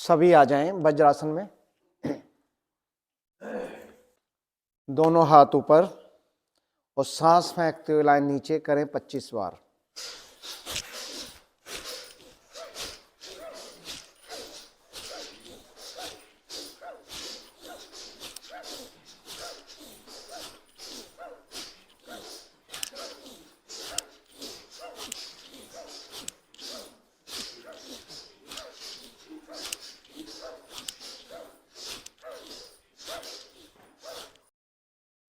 सभी आ जाएं वज्रासन में। दोनों हाथ ऊपर और सांस फेंकते हुए लाइन नीचे करें 25 बार।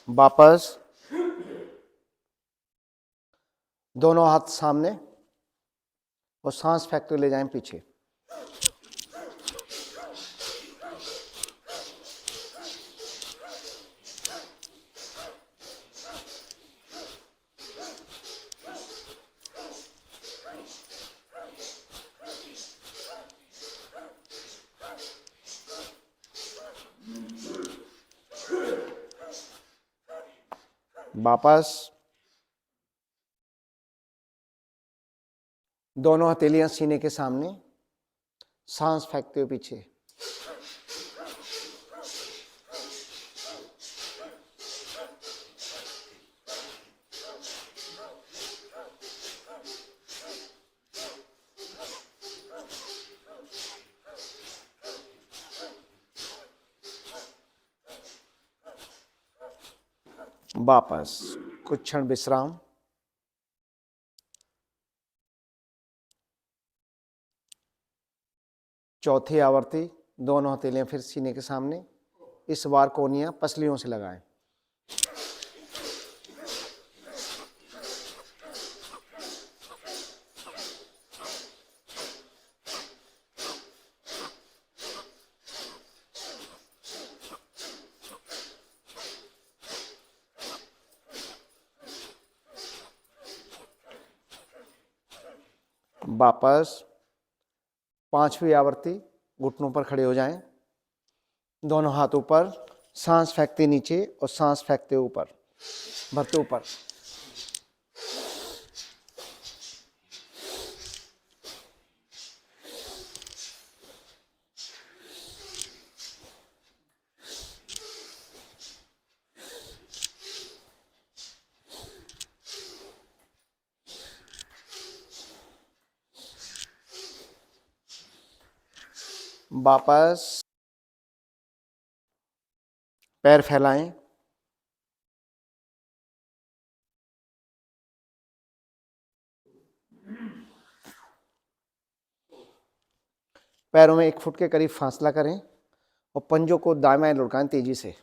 वापस दोनों हाथ सामने और सांस फेंकते हुए ले जाएं पीछे। वापस दोनों हथेलियां सीने के सामने, सांस फेंकते हुए पीछे। वापस कुछ क्षण विश्राम। चौथी आवर्ती, दोनों हथेलियां फिर सीने के सामने, इस बार कोहनियां पसलियों से लगाएं। वापस पांचवी आवर्ती, घुटनों पर खड़े हो जाएं, दोनों हाथ ऊपर, सांस फेंकते नीचे और सांस फेंकते ऊपर, भरते ऊपर। वापस पैर फैलाएं, पैरों में 1 फुट के करीब फासला करें और पंजों को दाएं बाएं लुढ़काएं तेजी से।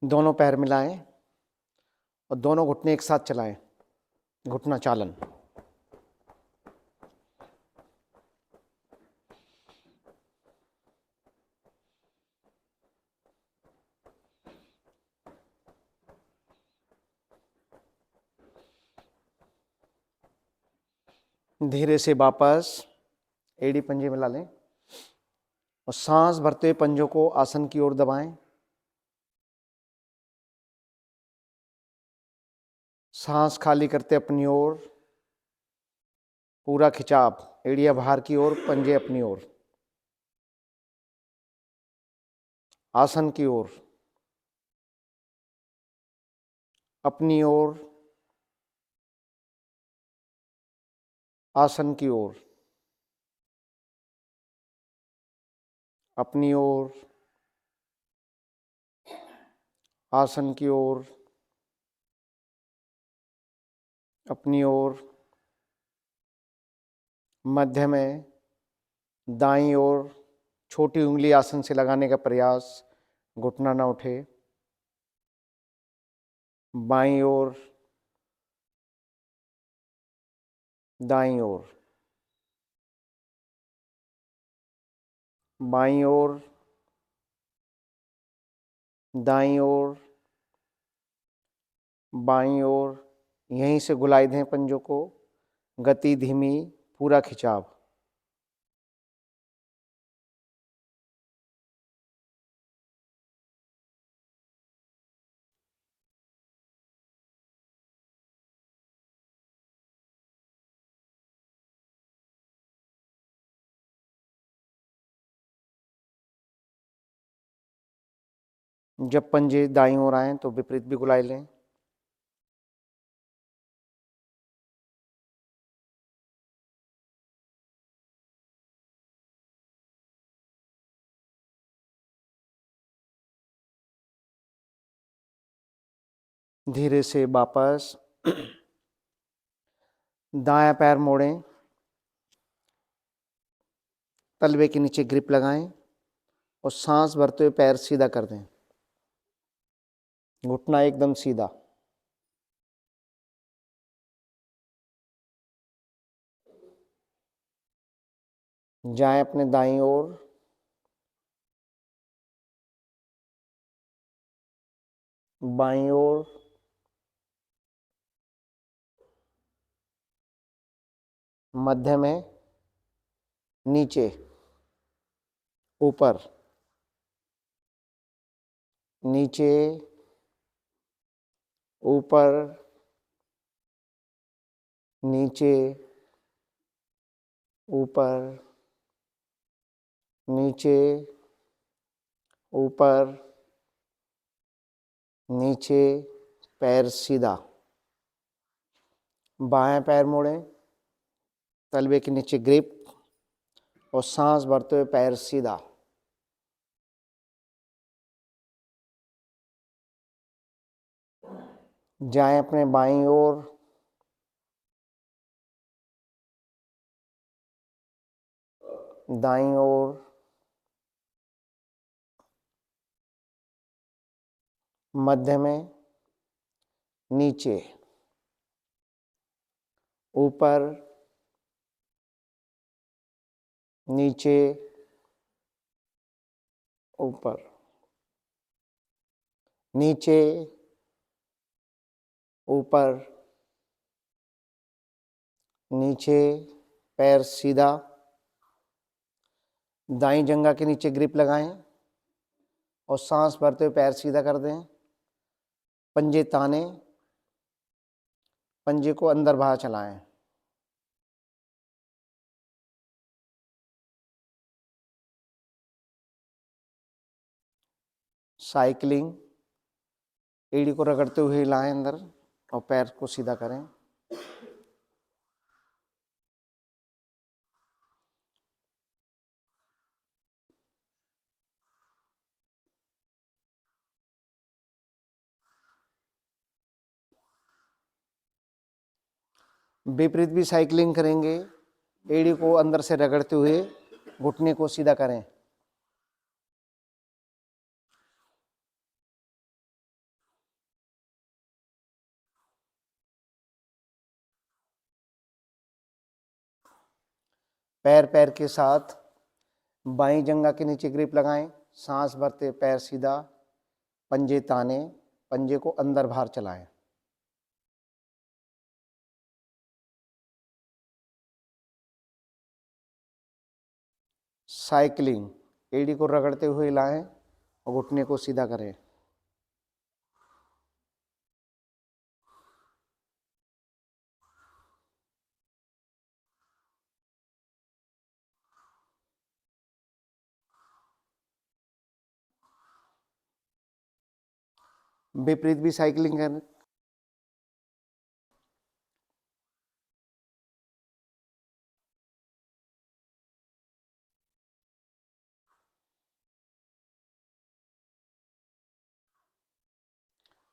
दोनों पैर मिलाएं और दोनों घुटने एक साथ चलाएं, घुटना चालन। धीरे से वापस एड़ी पंजे मिला लें और सांस भरते हुए पंजों को आसन की ओर दबाएं। सांस खाली करते अपनी ओर, पूरा खिंचाव, एड़ियां बाहर की ओर, पंजे अपनी ओर, आसन की ओर, अपनी ओर, आसन की ओर, अपनी ओर, आसन की ओर, अपनी ओर। मध्य में दाईं ओर छोटी उंगली आसन से लगाने का प्रयास, घुटना ना उठे। बाईं ओर, दाईं ओर, बाईं ओर, दाईं ओर, बाईं ओर, यहीं से गुलाई दें पंजों को, गति धीमी, पूरा खिंचाव। जब पंजे दाईं ओर आए तो विपरीत भी गुलाई लें। धीरे से वापस दायां पैर मोड़ें, तलवे के नीचे ग्रिप लगाएं और सांस भरते हुए पैर सीधा कर दें, घुटना एकदम सीधा। जाएं अपने दाईं ओर, बाईं ओर, मध्य में, नीचे, ऊपर, नीचे, ऊपर, नीचे, ऊपर, नीचे, ऊपर, नीचे, पैर सीधा। बाएं पैर मोड़ें, तलवे के नीचे ग्रिप और सांस भरते हुए पैर सीधा। जाएं अपने बाईं ओर, दाईं ओर, मध्य में, नीचे, ऊपर, नीचे, ऊपर, नीचे, ऊपर, नीचे, पैर सीधा। दाईं जंघा के नीचे ग्रिप लगाएं और सांस भरते हुए पैर सीधा कर दें। पंजे ताने, पंजे को अंदर बाहर चलाएं। साइकिलिंग, एड़ी को रगड़ते हुए हिलाएं अंदर और पैर को सीधा करें। विपरीत भी साइकिलिंग करेंगे, एड़ी को अंदर से रगड़ते हुए घुटने को सीधा करें। पैर पैर के साथ बाईं जंघा के नीचे ग्रिप लगाएं, सांस भरते पैर सीधा, पंजे ताने, पंजे को अंदर बाहर चलाएं। साइकिलिंग, एड़ी को रगड़ते हुए हिलाएं और घुटने को सीधा करें। विपरीत भी साइकिलिंग करें।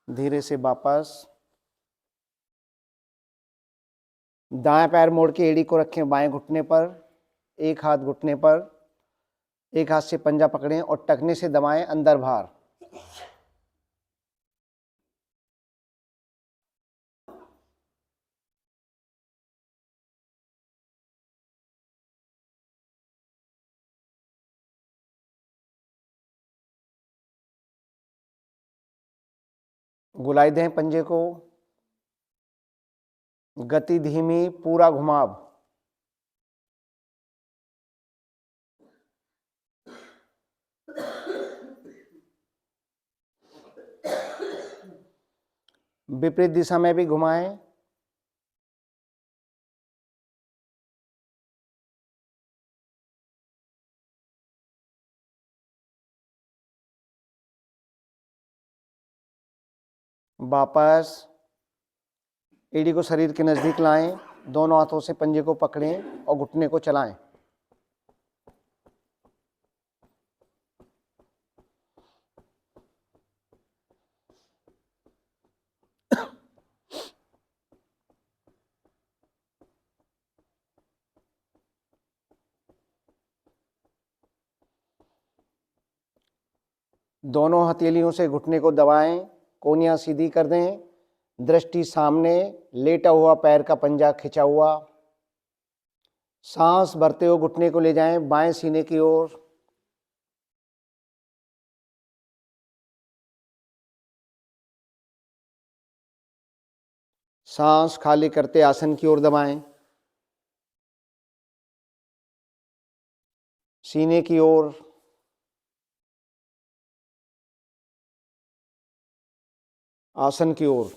धीरे से वापस दाएं पैर मोड़ के एड़ी को रखें बाएं घुटने पर, एक हाथ घुटने पर, एक हाथ से पंजा पकड़ें और टखने से दबाएं अंदर बाहर। गुलाई दें पंजे को, गति धीमी, पूरा घुमाव। विपरीत दिशा में भी घुमाएं। वापस एड़ी को शरीर के नजदीक लाएं, दोनों हाथों से पंजे को पकड़ें और घुटने को चलाएं। दोनों हथेलियों से घुटने को दबाएं, कोहनियां सीधी कर दें, दृष्टि सामने, लेटा हुआ पैर का पंजा खिंचा हुआ। सांस भरते हुए घुटने को ले जाएं बाएं सीने की ओर। सांस खाली करते आसन की ओर दबाएं, सीने की ओर। आसन की ओर,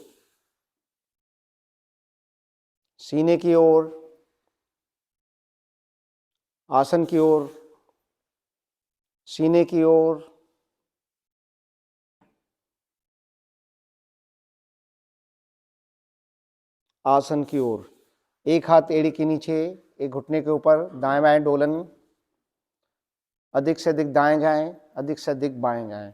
सीने की ओर, आसन की ओर, सीने की ओर। आसन की ओर। एक हाथ एड़ी के नीचे, एक घुटने के ऊपर, दाएं बाएं डोलन। अधिक से अधिक दाएं जाएं, अधिक से अधिक बाएं जाएं।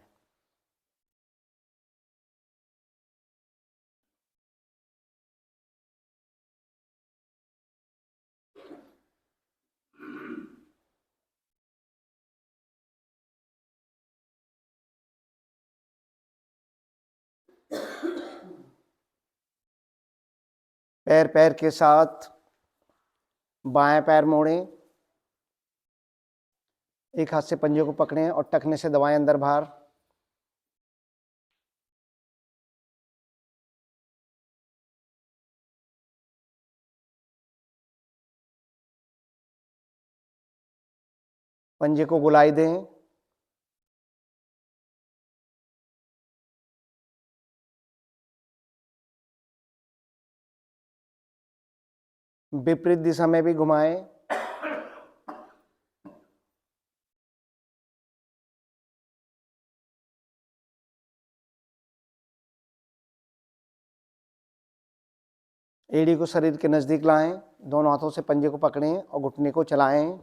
पैर पैर के साथ बाएं पैर मोड़ें, एक हाथ से पंजे को पकड़ें और टखने से दबाएं अंदर बाहर। पंजे को गुलाई दें। विपरीत दिशा में भी घुमाएं। एड़ी को शरीर के नजदीक लाएं, दोनों हाथों से पंजे को पकड़ें और घुटने को चलाएं।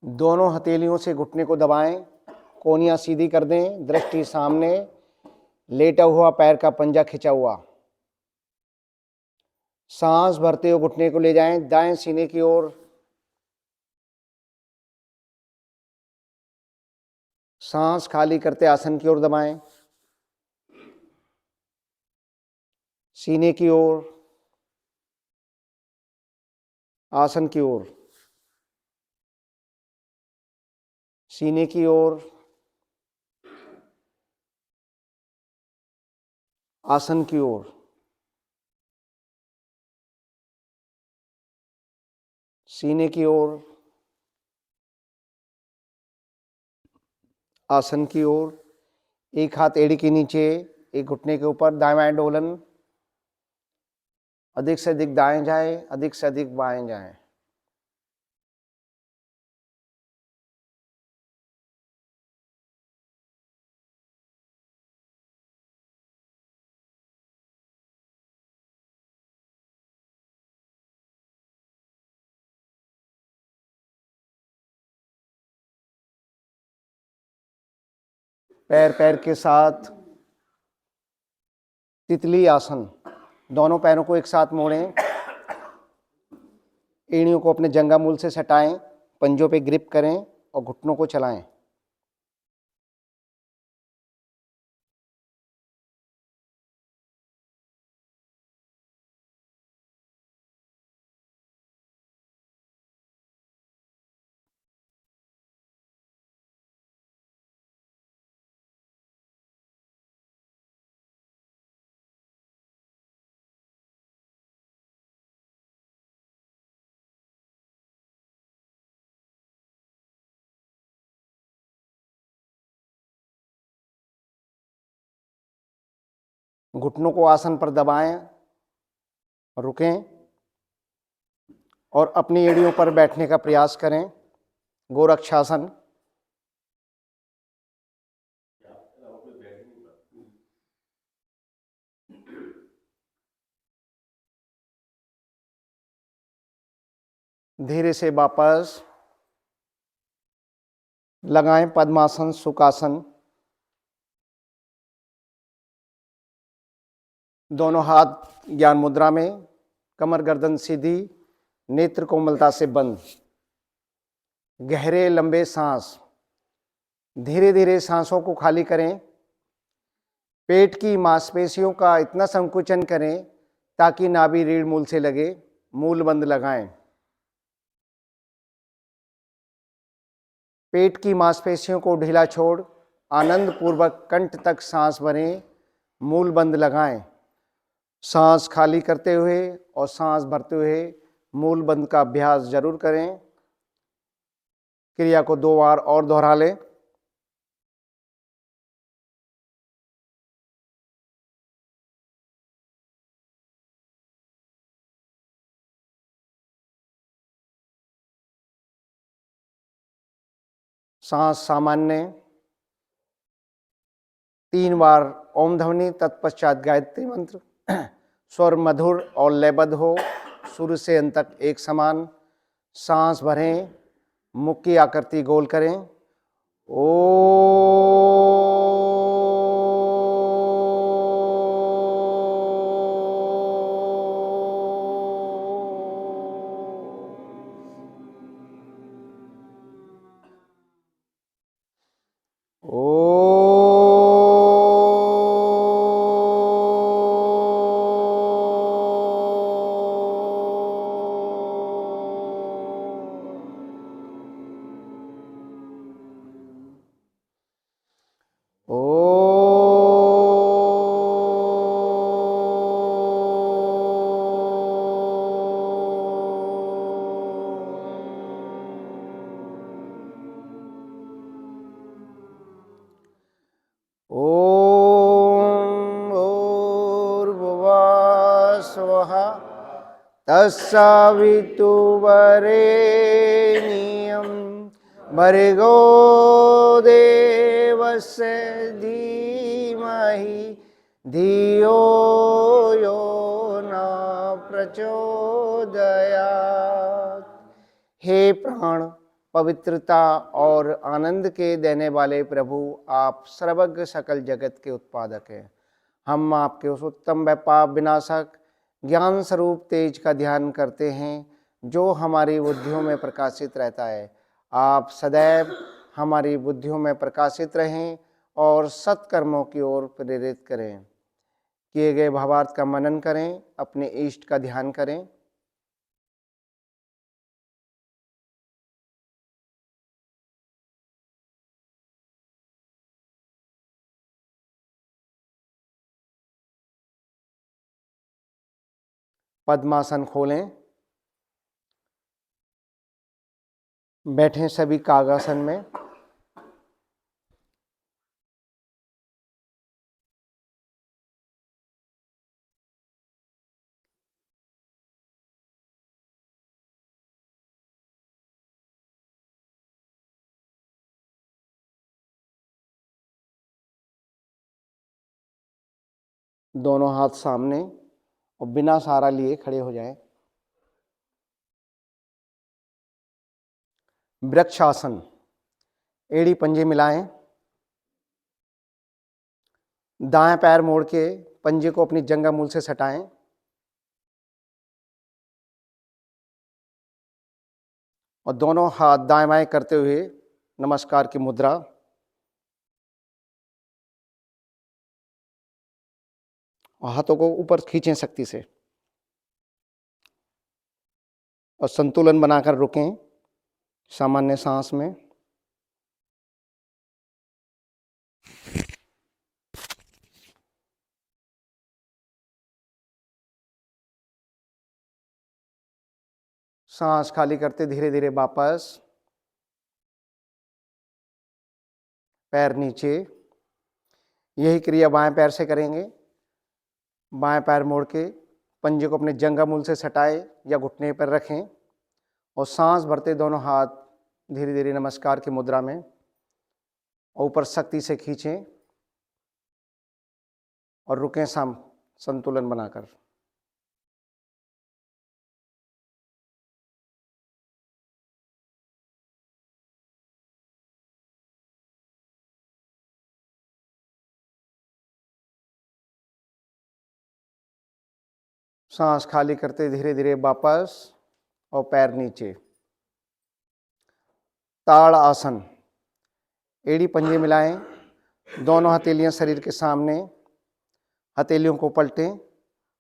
दोनों हथेलियों से घुटने को दबाएं, कोहनियां सीधी कर दें, दृष्टि सामने, लेटा हुआ पैर का पंजा खिंचा हुआ। सांस भरते हुए घुटने को ले जाएं दाएं सीने की ओर। सांस खाली करते आसन की ओर दबाएं, सीने की ओर, आसन की ओर, सीने की ओर, आसन की ओर, सीने की ओर, आसन की ओर। एक हाथ एड़ी के नीचे, एक घुटने के ऊपर, दाएं बाएं डोलन। अधिक से अधिक दाएं जाएं, अधिक से अधिक बाएं जाएं। पैर पैर के साथ तितली आसन। दोनों पैरों को एक साथ मोड़ें, एड़ियों को अपने जंघा मूल से सटाएं, पंजों पे ग्रिप करें और घुटनों को चलाएं। घुटनों को आसन पर दबाएं, रुकें और अपनी एड़ियों पर बैठने का प्रयास करें, गोरक्षासन। धीरे से वापस लगाएं पद्मासन, सुखासन। दोनों हाथ ज्ञान मुद्रा में, कमर गर्दन सीधी, नेत्र कोमलता से बंद। गहरे लंबे सांस, धीरे धीरे सांसों को खाली करें। पेट की मांसपेशियों का इतना संकुचन करें ताकि नाभि रीढ़ मूल से लगे। मूल बंद लगाएं। पेट की मांसपेशियों को ढीला छोड़ आनंद पूर्वक कंठ तक सांस भरें। मूल बंद लगाएं। सांस खाली करते हुए और सांस भरते हुए मूल बंद का अभ्यास जरूर करें। क्रिया को 2 बार और दोहरा लें। सांस सामान्य, 3 बार ओम ध्वनि, तत्पश्चात गायत्री मंत्र। स्वर मधुर और लयबद्ध हो, शुरू से अंत तक एक समान। सांस भरें, मुख की आकृति गोल करें। ओ तत्सवितुर्वरेण्यं भर्गो देवस्य धीमहि धियो यो न प्रचोदयात्। हे प्राण, पवित्रता और आनंद के देने वाले प्रभु, आप सर्वज्ञ सकल जगत के उत्पादक हैं। हम आपके उस उत्तम व पाप विनाशक ज्ञान स्वरूप तेज का ध्यान करते हैं जो हमारी बुद्धियों में प्रकाशित रहता है। आप सदैव हमारी बुद्धियों में प्रकाशित रहें और सत्कर्मों की ओर प्रेरित करें। किए गए भावार्थ का मनन करें, अपने इष्ट का ध्यान करें। पद्मासन खोलें, बैठें सभी कागासन में। दोनों हाथ सामने और बिना सहारा लिए खड़े हो जाएं। वृक्षासन, एड़ी पंजे मिलाएं। दाएं पैर मोड़ के पंजे को अपनी जंघा मूल से सटाएं और दोनों हाथ दाएं बाएं करते हुए नमस्कार की मुद्रा। और हाथों को ऊपर खींचें शक्ति से और संतुलन बनाकर रुकें सामान्य सांस में। सांस खाली करते धीरे धीरे वापस पैर नीचे। यही क्रिया बाएं पैर से करेंगे। बाएं पैर मोड़ के पंजे को अपने जंघा मूल से सटाए या घुटने पर रखें और सांस भरते दोनों हाथ धीरे धीरे नमस्कार की मुद्रा में ऊपर शक्ति से खींचें और रुकें संतुलन बनाकर। सांस खाली करते धीरे धीरे वापस और पैर नीचे। ताड़ आसन। एड़ी पंजे मिलाएं, दोनों हथेलियां शरीर के सामने, हथेलियों को पलटें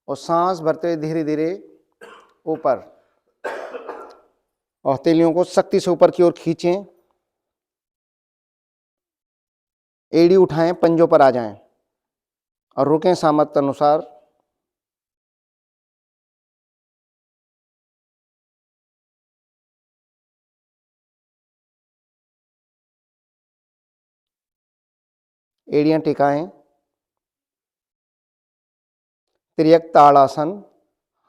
और सांस भरते हुए धीरे धीरे ऊपर और हथेलियों को शक्ति से ऊपर की ओर खींचें। एड़ी उठाएं, पंजों पर आ जाएं और रुकें सामर्थ्य अनुसार। एड़ियां टिकाएं। तिर्यक ताड़ासन।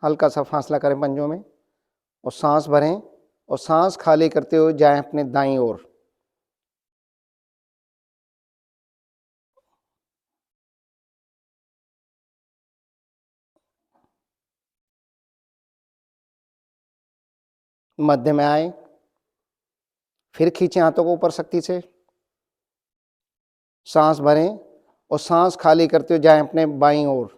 हल्का सा फासला करें पंजों में और सांस भरें और सांस खाली करते हुए जाएं अपने दाईं ओर। मध्य में आए, फिर खींचें हाथों को ऊपर शक्ति से, सांस भरें और सांस खाली करते हुए जाएं अपने बाईं ओर।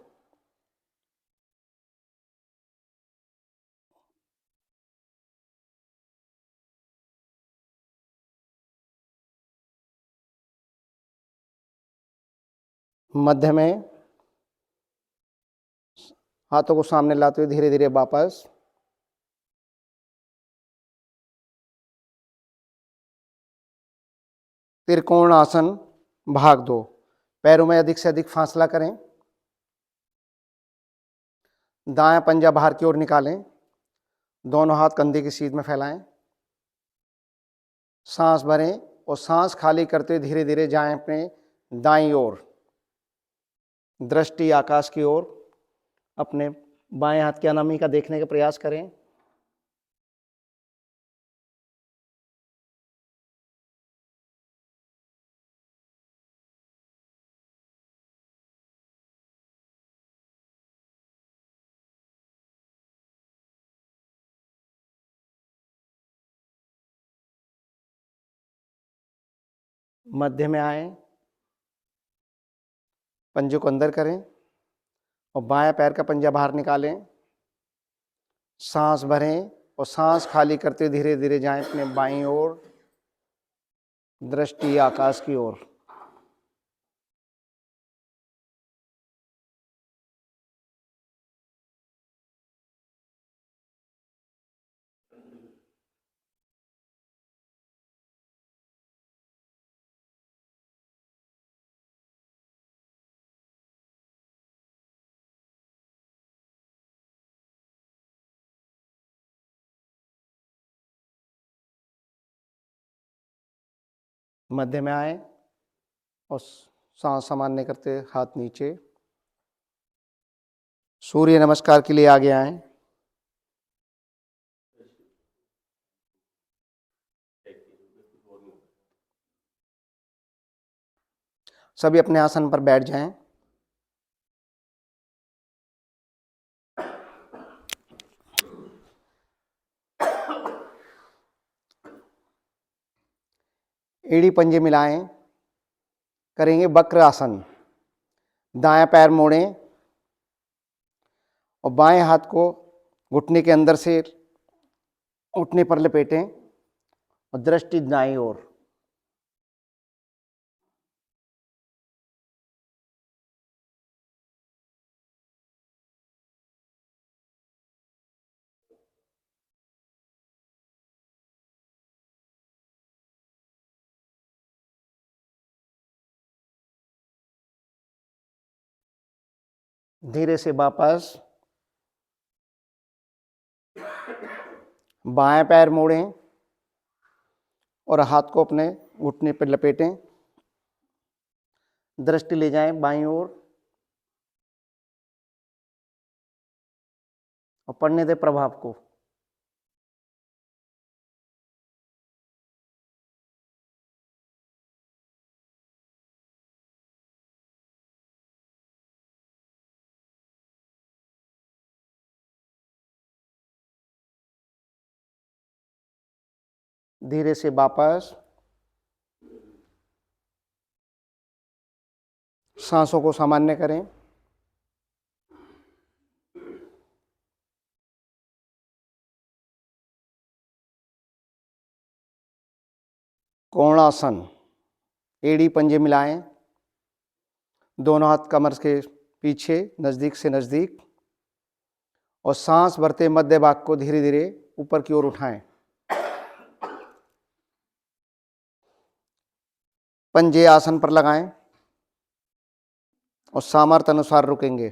मध्य में हाथों को सामने लाते हुए धीरे धीरे वापस। त्रिकोण आसन भाग 2। पैरों में अधिक से अधिक फासला करें। दायां पंजा बाहर की ओर निकालें, दोनों हाथ कंधे की सीध में फैलाएं। सांस भरें और सांस खाली करते हुए धीरे धीरे जाएं अपने दाईं ओर। दृष्टि आकाश की ओर, अपने बाएं हाथ की अनामिका देखने का प्रयास करें। मध्य में आए, पंजों को अंदर करें और बाएं पैर का पंजा बाहर निकालें। सांस भरें और सांस खाली करते हुए धीरे धीरे जाएं अपने बाईं ओर। दृष्टि आकाश की ओर। मध्य में आए और सांस सामान्य करते हाथ नीचे। सूर्य नमस्कार के लिए आगे आए। सभी अपने आसन पर बैठ जाएं। एड़ी पंजे मिलाएं, करेंगे वक्र आसन। दायां पैर मोड़ें और बाएं हाथ को घुटने के अंदर से घुटने पर लपेटें और दृष्टि दाईं ओर। धीरे से वापस। बाएं पैर मोड़ें और हाथ को अपने घुटने पर लपेटें। दृष्टि ले जाएं बाईं ओर। और पढ़ने दे प्रभाव को। धीरे से वापस सांसों को सामान्य करें। कोणासन, एड़ी पंजे मिलाएं, दोनों हाथ कमर के पीछे नजदीक से नजदीक, और सांस भरते मध्य भाग को धीरे धीरे ऊपर की ओर उठाएं। पंजे आसन पर लगाएं और सामर्थ्य अनुसार रुकेंगे।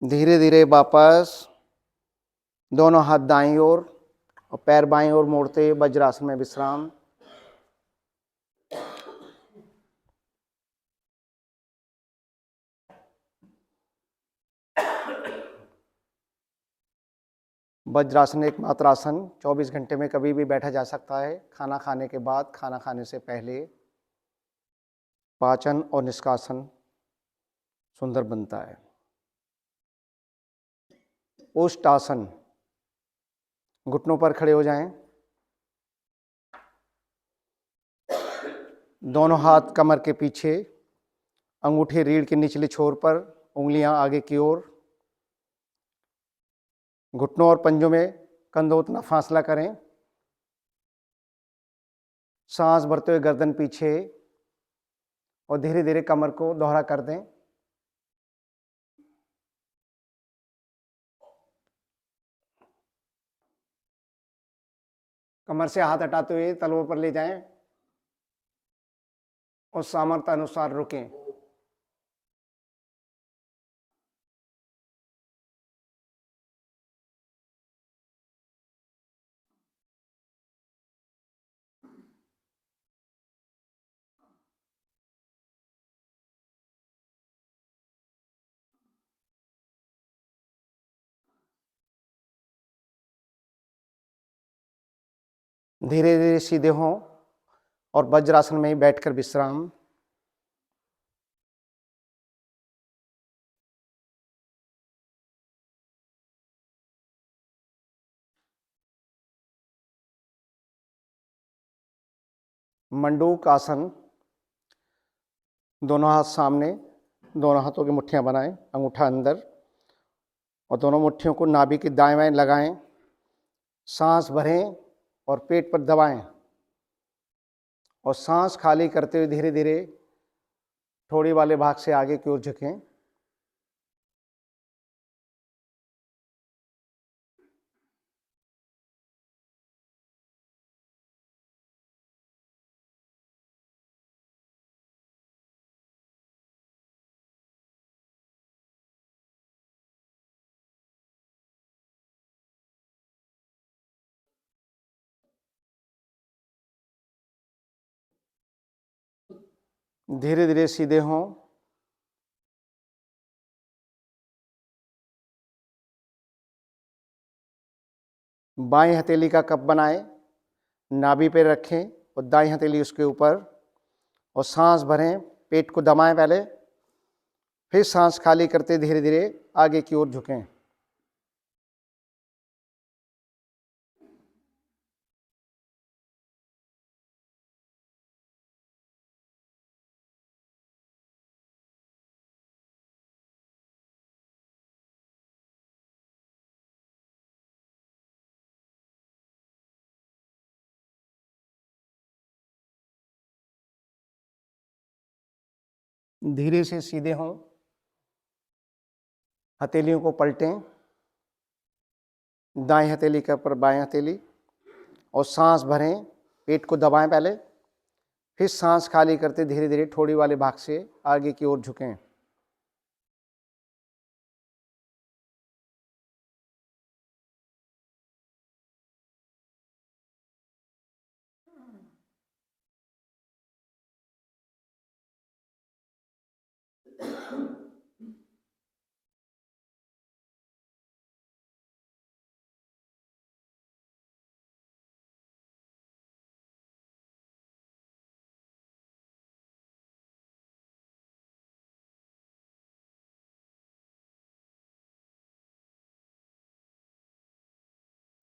धीरे धीरे वापस दोनों हाथ दाईं ओर और पैर बाईं ओर मोड़ते वज्रासन में विश्राम। वज्रासन एकमात्र आसन 24 घंटे में कभी भी बैठा जा सकता है। खाना खाने के बाद, खाना खाने से पहले पाचन और निष्कासन सुंदर बनता है। ओष्टासन, घुटनों पर खड़े हो जाएं, दोनों हाथ कमर के पीछे, अंगूठे रीढ़ के निचले छोर पर, उंगलियां आगे की ओर, घुटनों और पंजों में कंधों उतना फासला करें। सांस भरते हुए गर्दन पीछे और धीरे धीरे कमर को दोहरा कर दें। कमर से हाथ हटाते हुए तलवों पर ले जाएं और सामर्थ्य अनुसार रुकें। धीरे धीरे सीधे हों और वज्रासन में ही बैठकर विश्राम। मंडूक आसन, दोनों हाथ सामने, दोनों हाथों की मुट्ठियां बनाएं, अंगूठा अंदर, और दोनों मुट्ठियों को नाभि के दाएं बाएं लगाएं। सांस भरें और पेट पर दबाएं और सांस खाली करते हुए धीरे धीरे ठोड़ी वाले भाग से आगे की ओर झुकें। धीरे धीरे सीधे हों। बाईं हथेली का कप बनाएं, नाभि पे रखें और दाईं हथेली उसके ऊपर, और सांस भरें, पेट को दबाएं पहले, फिर सांस खाली करते धीरे धीरे आगे की ओर झुकें। धीरे से सीधे हों, हथेलियों को पलटें, दाएं हथेली के ऊपर बाएं हथेली, और सांस भरें, पेट को दबाएं पहले, फिर सांस खाली करते धीरे धीरे ठोड़ी वाले भाग से आगे की ओर झुकें।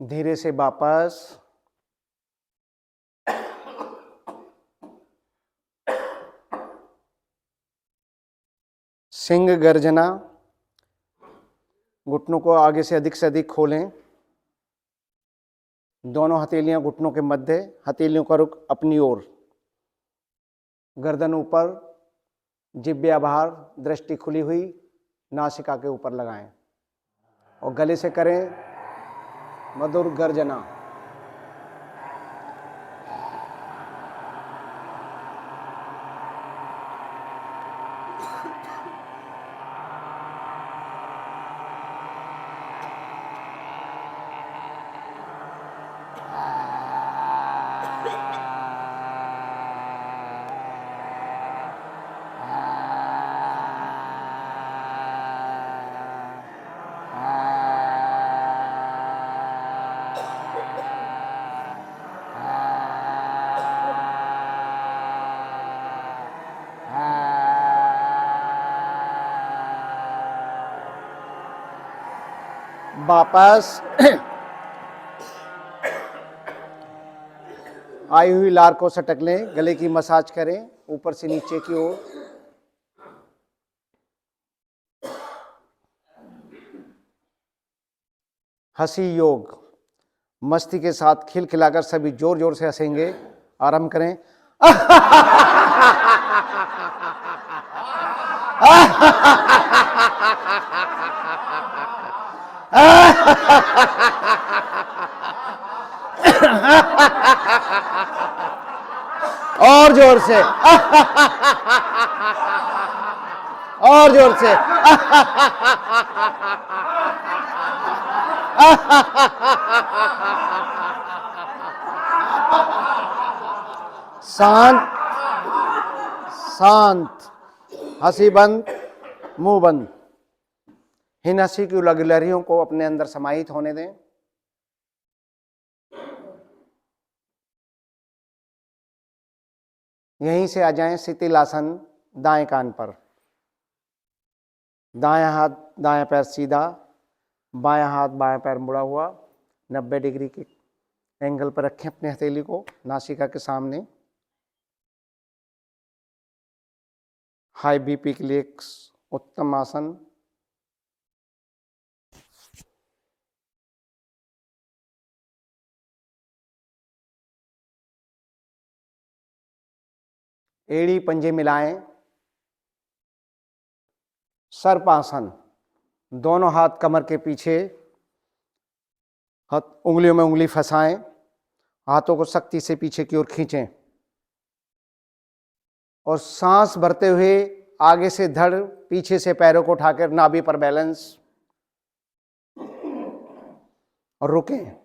धीरे से वापस। सिंह गर्जना। घुटनों को आगे से अधिक खोलें। दोनों हथेलियां घुटनों के मध्य, हथेलियों का रुख अपनी ओर, गर्दन ऊपर, जिह्वा बाहर, दृष्टि खुली हुई, नासिका के ऊपर लगाएं और गले से करें मधुर गर्जना। वापस आई हुई लार को सटक लें, गले की मसाज करें ऊपर से नीचे की ओर। हंसी योग। मस्ती के साथ खिलखिलाकर सभी जोर जोर से हंसेंगे। आरंभ करें। और जोर से, और जोर से। शांत शांत। हंसी बंद, मुंह बंद। इन हंसी की लहरियों को अपने अंदर समाहित होने दें। यहीं से आ जाएं शिथिल आसन दाएं कान पर। दायां हाथ दायां पैर सीधा, बायां हाथ बायां पैर मुड़ा हुआ। 90 डिग्री के एंगल पर रखें अपने हथेली को नासिका के सामने। हाई बीपी के लिए एक उत्तम आसन। एड़ी पंजे मिलाएं। सर्पासन। दोनों हाथ कमर के पीछे, हाथ उंगलियों में उंगली फंसाएं, हाथों को सख्ती से पीछे की ओर खींचें और सांस भरते हुए आगे से धड़, पीछे से पैरों को उठाकर नाभि पर बैलेंस और रुकें।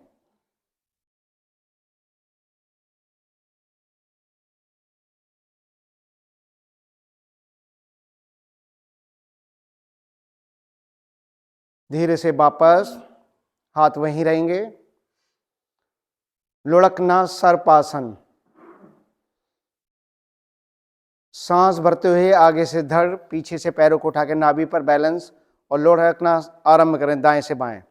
धीरे से वापस, हाथ वहीं रहेंगे। लुढ़कना सर्पासन। सांस भरते हुए आगे से धड़, पीछे से पैरों को उठाकर नाभि पर बैलेंस और लुढ़कना आरंभ करें दाएं से बाएं।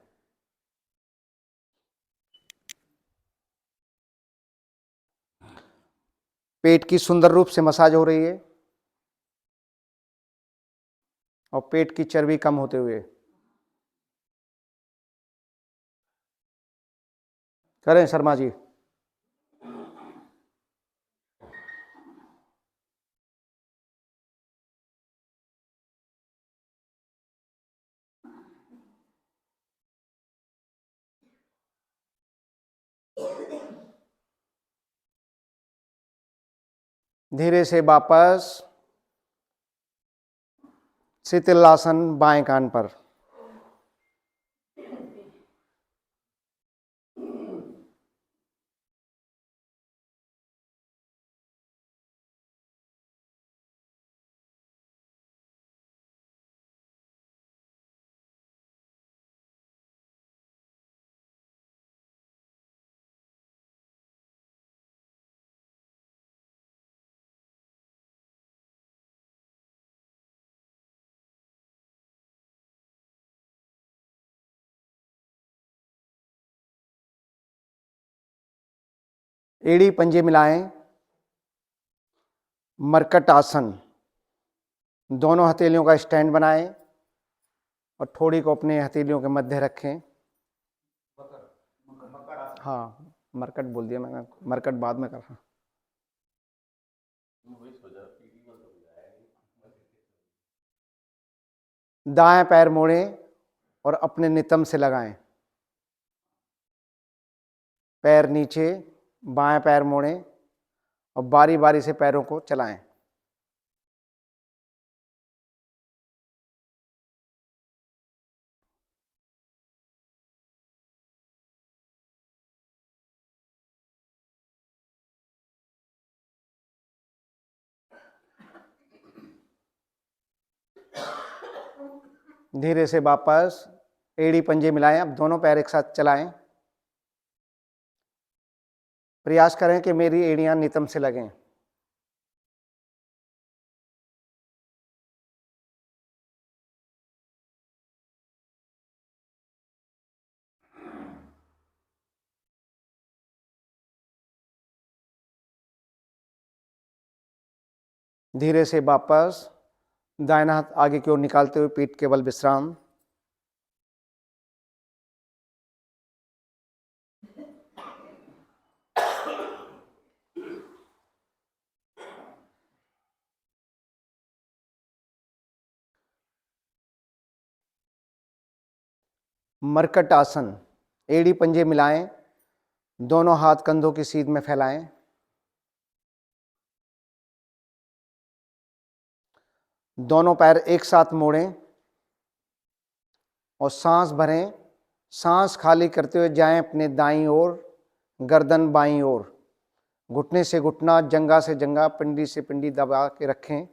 पेट की सुंदर रूप से मसाज हो रही है और पेट की चर्बी कम होते हुए। करें शर्मा जी। धीरे से वापस शिथिल आसन बाएं कान पर। एड़ी पंजे मिलाएं, मरकट आसन। दोनों हथेलियों का स्टैंड बनाएं और थोड़ी को अपने हथेलियों के मध्य रखें। हाँ, मरकट बोल दिया मैंने, मरकट बाद में कर रहा। दाएं पैर मोड़ें और अपने नितंब से लगाएं। पैर नीचे, बाएं पैर मोड़ें और बारी बारी से पैरों को चलाएं। धीरे से वापस एड़ी पंजे मिलाएं। अब दोनों पैर एक साथ चलाएं। प्रयास करें कि मेरी एड़ियां नितंब से लगें। धीरे से वापस दाहिना हाथ आगे की ओर निकालते हुए पीठ के बल विश्राम। मरकट आसन। एड़ी पंजे मिलाएं, दोनों हाथ कंधों की सीध में फैलाएं। दोनों पैर एक साथ मोड़ें और सांस भरें। सांस खाली करते हुए जाएं अपने दाईं ओर, गर्दन बाईं ओर। घुटने से घुटना, जंघा से जंघा, पिंडी से पिंडी दबा के रखें।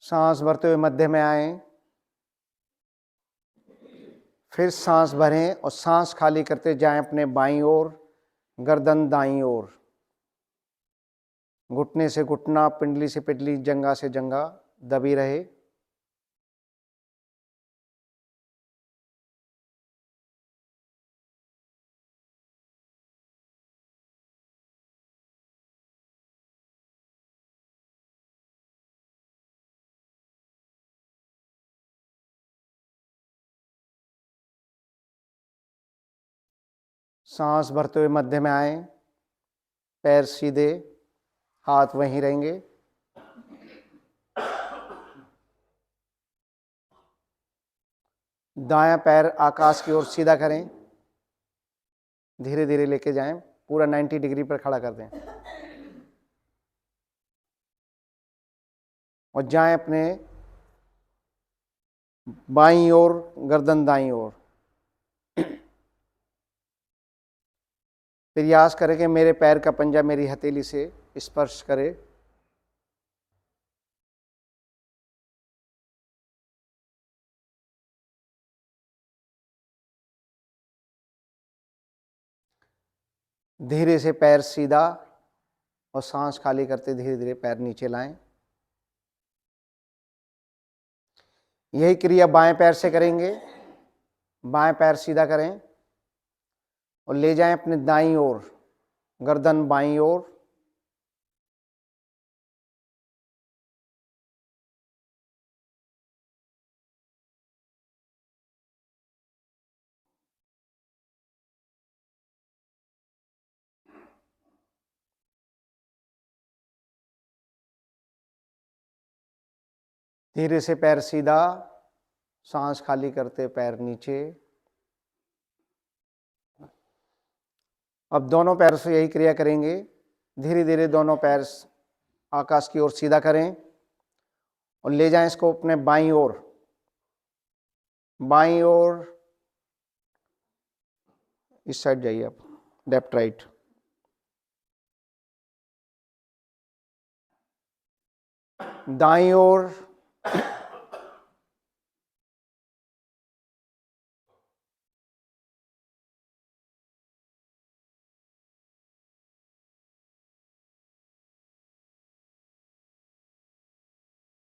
सांस भरते हुए मध्य में आए, फिर सांस भरें और सांस खाली करते जाएं अपने बाईं ओर, गर्दन दाईं ओर। घुटने से घुटना, पिंडली से पिंडली, जंघा से जंघा दबी रहे। सांस भरते हुए मध्य में आए, पैर सीधे, हाथ वहीं रहेंगे। दायां पैर आकाश की ओर सीधा करें। धीरे धीरे लेके जाएं, पूरा 90 डिग्री पर खड़ा कर दें और जाएं अपने बाईं ओर, गर्दन दाईं ओर। प्रयास करें कि मेरे पैर का पंजा मेरी हथेली से स्पर्श करे। धीरे से पैर सीधा और सांस खाली करते धीरे धीरे पैर नीचे लाएं। यही क्रिया बाएं पैर से करेंगे। बाएं पैर सीधा करें और ले जाएं अपने दाईं ओर, गर्दन बाईं ओर। धीरे से पैर सीधा, सांस खाली करते पैर नीचे। अब दोनों पैर से यही क्रिया करेंगे। धीरे धीरे दोनों पैर आकाश की ओर सीधा करें और ले जाएं इसको अपने बाईं ओर। बाईं ओर, इस साइड जाइए आप, लेफ्ट राइट। दाईं ओर,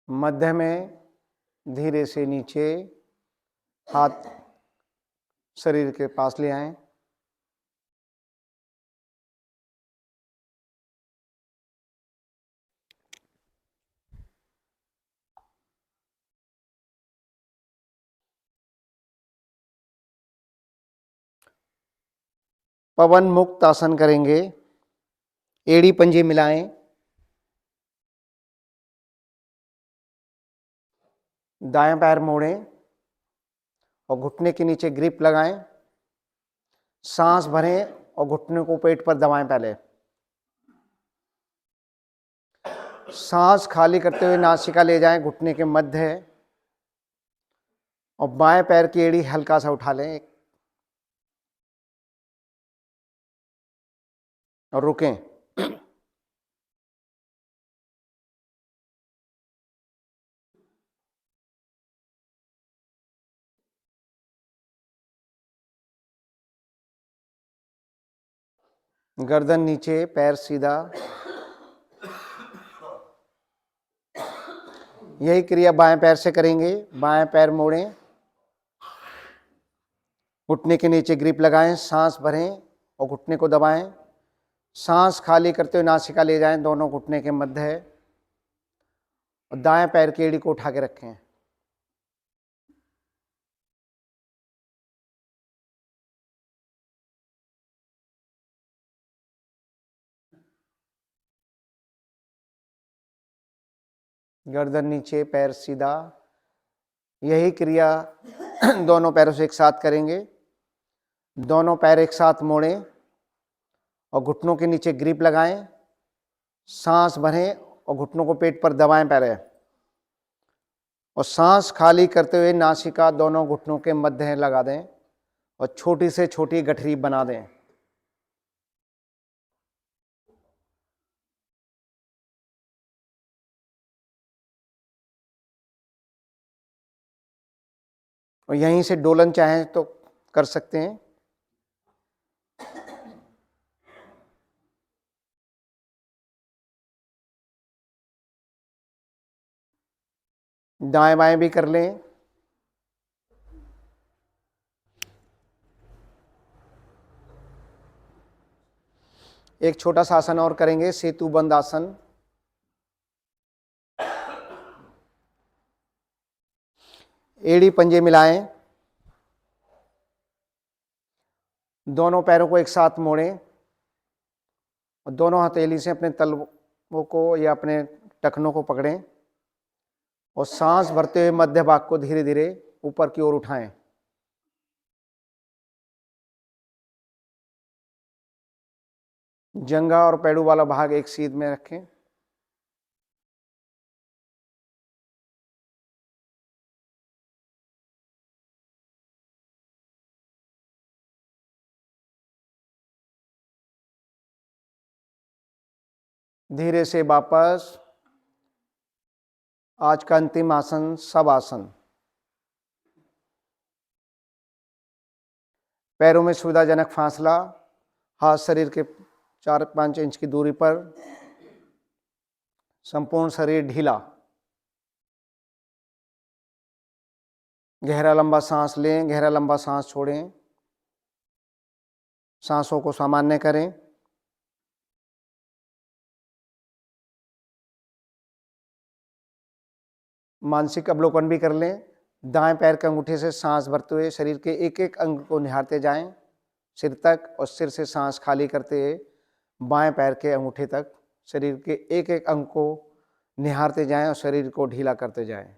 मध्य में धीरे से नीचे, हाथ शरीर के पास ले आएं। पवन मुक्त आसन करेंगे। एड़ी पंजे मिलाएं, दायां पैर मोड़ें और घुटने के नीचे ग्रिप लगाएं। सांस भरें और घुटने को पेट पर दबाएं। पहले सांस खाली करते हुए नासिका ले जाएं घुटने के मध्य, और बाएं पैर की एड़ी हल्का सा उठा लें और रुकें। गर्दन नीचे, पैर सीधा। यही क्रिया बाएं पैर से करेंगे। बाएं पैर मोड़ें, घुटने के नीचे ग्रिप लगाएं, सांस भरें और घुटने को दबाएं। सांस खाली करते हुए नासिका ले जाएं दोनों घुटने के मध्य, और दाएं पैर की एड़ी को उठा के रखें। गर्दन नीचे, पैर सीधा। यही क्रिया दोनों पैरों से एक साथ करेंगे। दोनों पैर एक साथ मोड़ें और घुटनों के नीचे ग्रिप लगाएं। सांस भरें और घुटनों को पेट पर दबाएं पहले, और सांस खाली करते हुए नासिका दोनों घुटनों के मध्य लगा दें और छोटी से छोटी गठरी बना दें। और यहीं से डोलन चाहें तो कर सकते हैं। दाएं बाएं भी कर लें। एक छोटा सा आसन और करेंगे, सेतुबंद आसन। एड़ी पंजे मिलाएं, दोनों पैरों को एक साथ मोड़ें और दोनों हथेली से अपने तलवों को या अपने टखनों को पकड़ें और सांस भरते हुए मध्य भाग को धीरे धीरे ऊपर की ओर उठाएं। जंघा और पैडू वाला भाग एक सीध में रखें। धीरे से वापस आज का अंतिम आसन, सब आसन। पैरों में सुविधाजनक फासला, हाथ शरीर के 4-5 इंच की दूरी पर, संपूर्ण शरीर ढीला। गहरा लंबा सांस लें, गहरा लंबा सांस छोड़ें। सांसों को सामान्य करें। मानसिक अवलोकन भी कर लें। दाएं पैर के अंगूठे से सांस भरते हुए शरीर के एक एक अंग को निहारते जाएं सिर तक, और सिर से सांस खाली करते हुए बाएं पैर के अंगूठे तक शरीर के एक एक अंग को निहारते जाएं और शरीर को ढीला करते जाएं।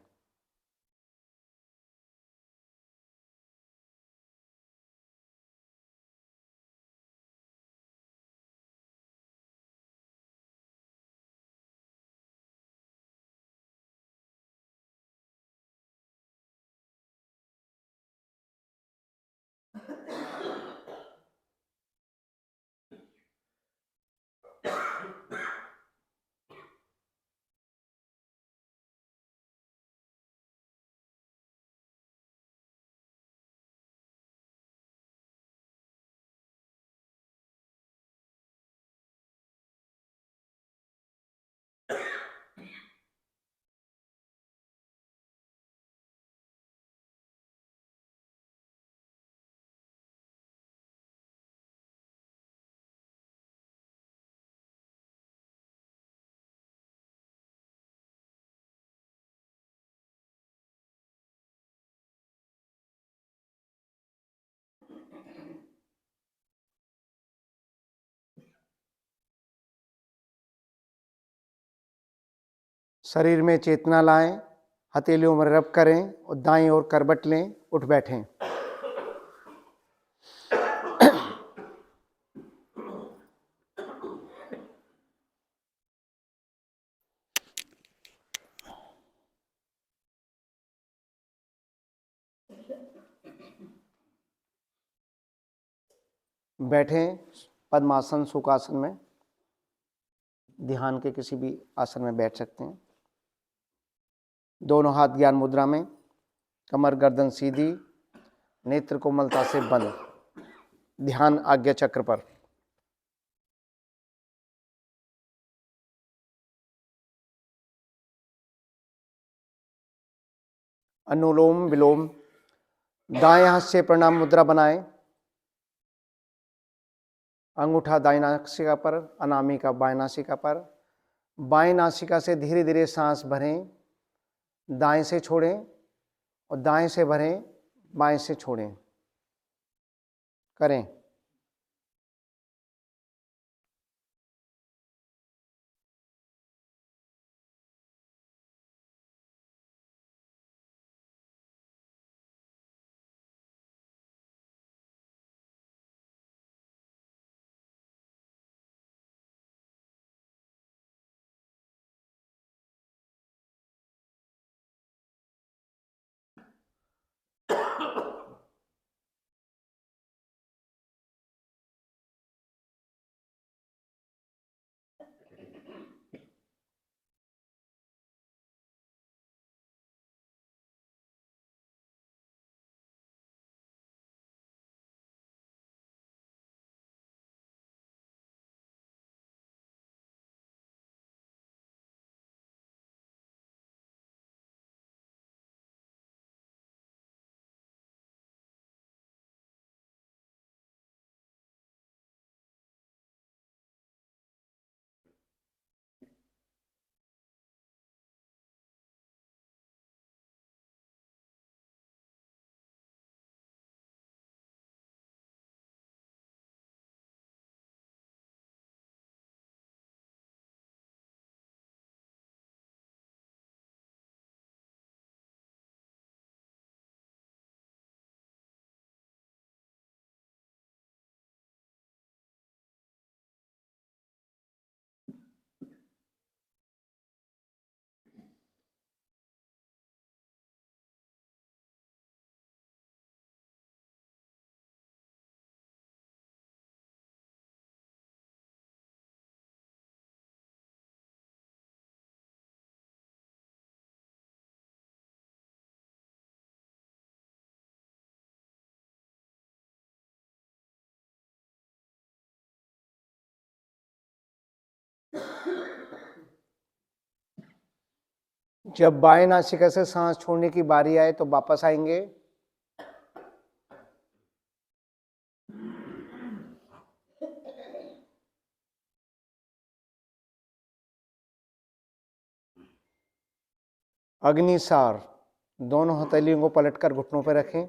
शरीर में चेतना लाएं, हथेलियों में रब करें और दाईं ओर करवट लें, उठ बैठें। बैठें पद्मासन, सुखासन में, ध्यान के किसी भी आसन में बैठ सकते हैं। दोनों हाथ ज्ञान मुद्रा में, कमर गर्दन सीधी, नेत्र कोमलता से बंद, ध्यान आज्ञा चक्र पर। अनुलोम विलोम, दाएं हाथ से प्रणाम मुद्रा बनाएं, अंगूठा दाएं नासिका पर, अनामिका बाएं नासिका पर। बाएं नासिका से धीरे धीरे सांस भरें, दाएं से छोड़ें, और दाएं से भरें, बाएं से छोड़ें। करें। जब बाएं नासिका से सांस छोड़ने की बारी आए तो वापस आएंगे। अग्निसार, दोनों हथेलियों को पलटकर घुटनों पर रखें,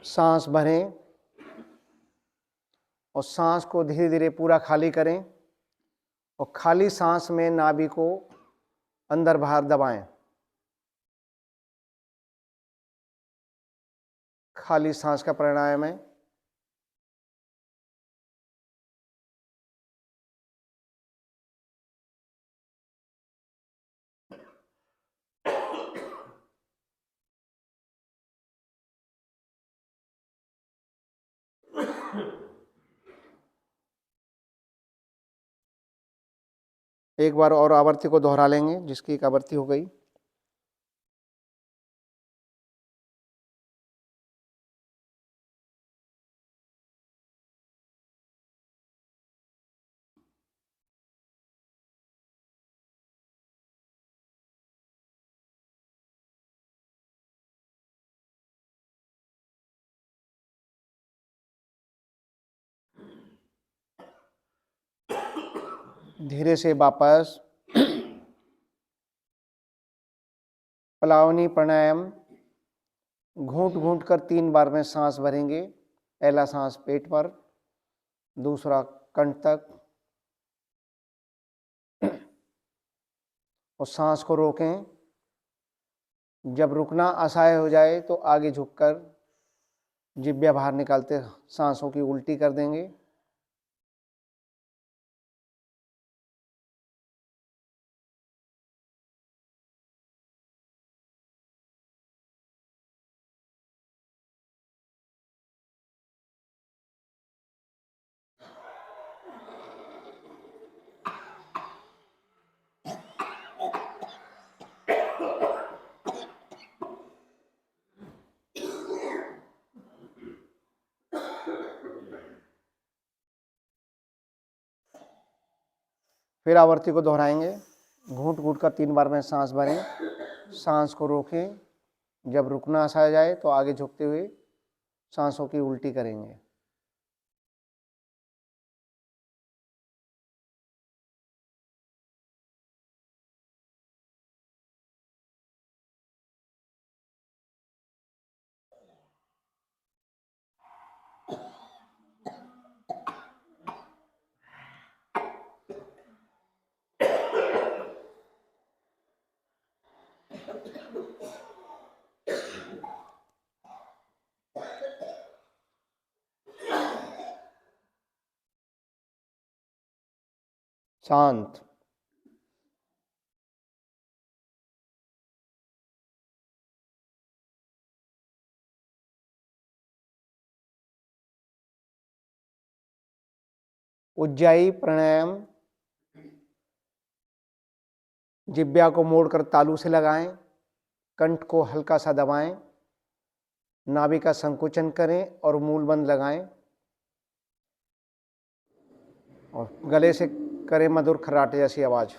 सांस भरें और सांस को धीरे धीरे पूरा खाली करें, और खाली सांस में नाभि को अंदर बाहर दबाएं। खाली सांस का प्राणायाम है। एक बार और आवृत्ति को दोहरा लेंगे, जिसकी एक आवृत्ति हो गई। धीरे से वापस पलावनी प्राणायाम, घूंट घूंट कर 3 बार में सांस भरेंगे। पहला सांस पेट पर, दूसरा कंठ तक, और सांस को रोकें। जब रुकना असहाय हो जाए तो आगे झुककर जिह्वा बाहर निकालते सांसों की उल्टी कर देंगे। फिर आवर्ती को दोहराएंगे। घूंट घूंट कर 3 बार में सांस भरें, सांस को रोकें। जब रुकना आ जाए तो आगे झुकते हुए सांसों की उल्टी करेंगे। शांत। उज्जाई प्राणायाम। जिह्वा को मोड़कर तालू से लगाएं, कंठ को हल्का सा दबाएं, नाभि का संकुचन करें और मूलबंध लगाएं और गले से करें मधुर खर्राटे जैसी आवाज।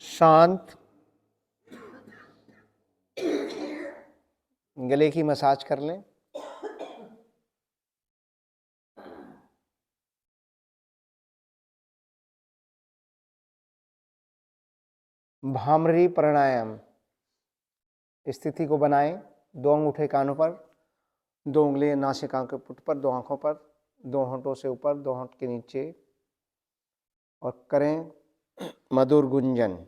शांत। गले की मसाज कर लें। भ्रामरी प्राणायाम। स्थिति को बनाएं, 2 अंगूठे कानों पर, 2 उंगलियां नासिका के पुट पर, 2 आंखों पर, 2 होंठों से ऊपर, 2 होंठ के नीचे, और करें मधुर गुंजन।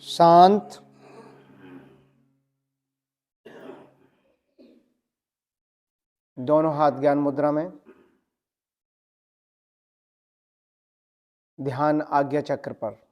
शांत, दोनों हाथ ज्ञान मुद्रा में, ध्यान आज्ञा चक्र पर।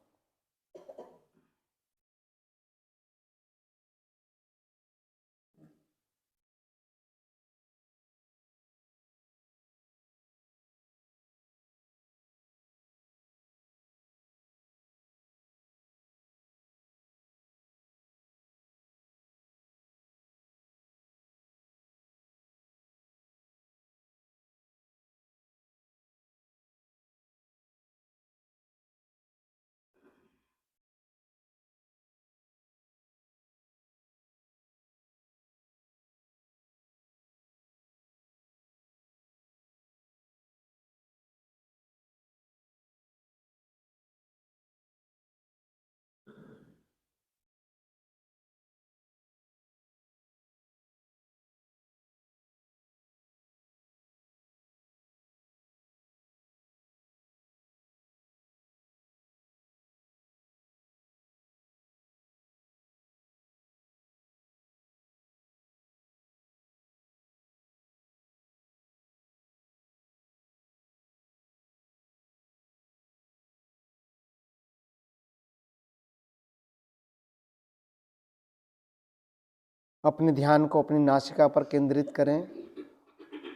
अपने ध्यान को अपनी नासिका पर केंद्रित करें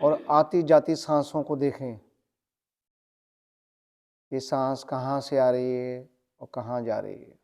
और आती जाती सांसों को देखें। ये सांस कहाँ से आ रही है और कहाँ जा रही है।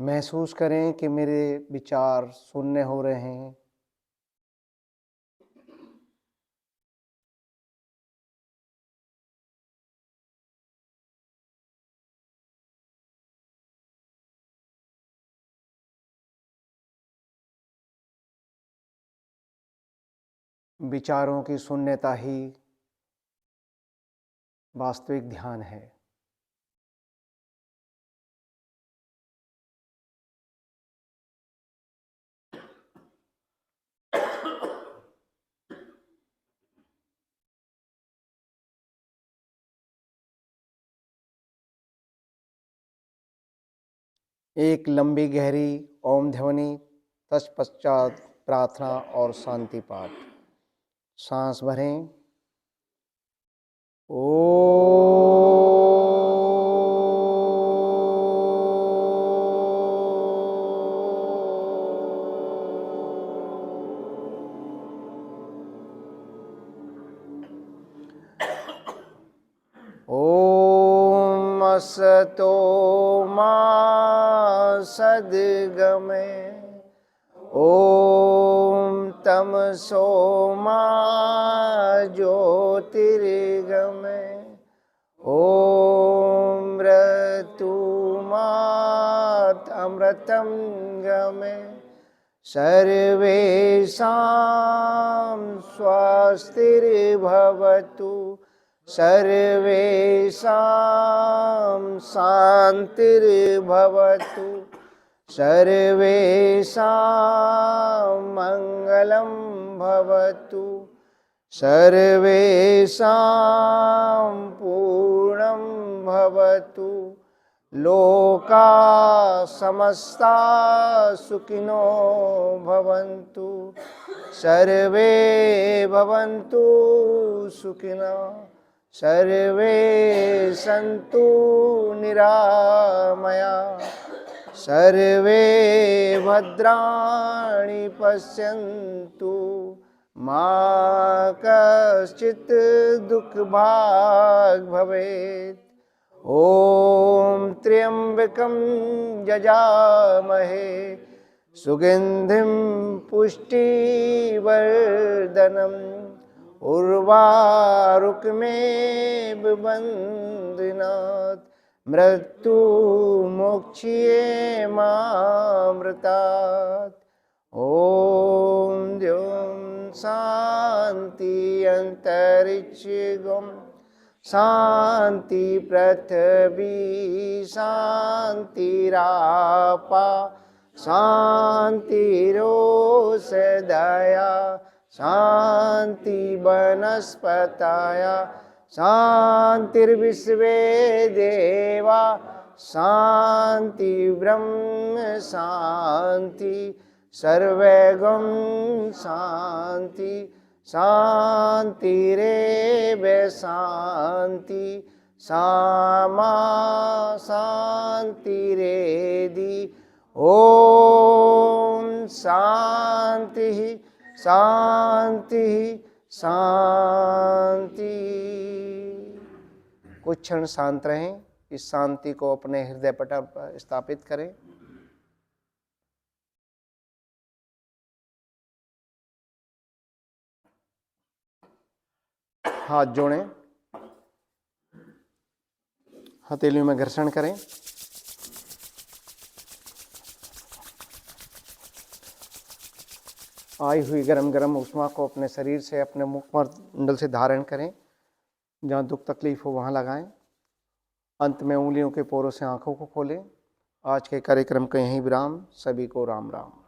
महसूस करें कि मेरे विचार शून्य हो रहे हैं। विचारों की शून्यता ही वास्तविक ध्यान है। एक लंबी गहरी ओम ध्वनि, तत्पश्चात प्रार्थना और शांति पाठ। सांस भरें। ओम असतो मा सद्गमे, ओम तमसो मा ज्योतिर्गमे, ओम मृत्युमात् अमृतं गमे, सर्वेषां स्वस्तिर्भवतु, सर्वेषां शान्तिर्भवतु, सर्वेषां मङ्गलं भवतु, सर्वेषां पूर्णं भवतु, लोका समस्ता सुखिनो भवन्तु, सर्वे भवन्तु सुखिनः, सर्वे सन्तु निरामया। सर्वे भद्राणि पश्यन्तु मा कश्चित् दुःखभाग् भवेत्। ॐ त्र्यम्बकं यजामहे सुगन्धिं पुष्टिवर्धनम् उर्वारुकमेव बन्धनात् मृत्युमोक्ष्येमामृतात्। ॐ द्यौं शान्ति अन्तरिक्षगं शान्ति पृथिवी शान्तिरापा शान्तिरोषधयः शान्ति वनस्पतयः शान्तिर्विश्वे देवा शान्ति ब्रह्म शान्ति सर्वगं शान्ति शान्तिरेव शान्ति सामा शान्तिरेधि। ॐ शान्ति शांति शांति। कुछ क्षण शांत रहें, इस शांति को अपने हृदय पटल पर स्थापित करें। हाथ जोड़ें, हथेलियों में घर्षण करें। आई हुई गरम गरम ऊष्मा को अपने शरीर से, अपने मुखमंडल से धारण करें। जहाँ दुख तकलीफ हो वहाँ लगाएं। अंत में उंगलियों के पोरों से आंखों को खोलें। आज के कार्यक्रम का यहीं विराम। सभी को राम राम।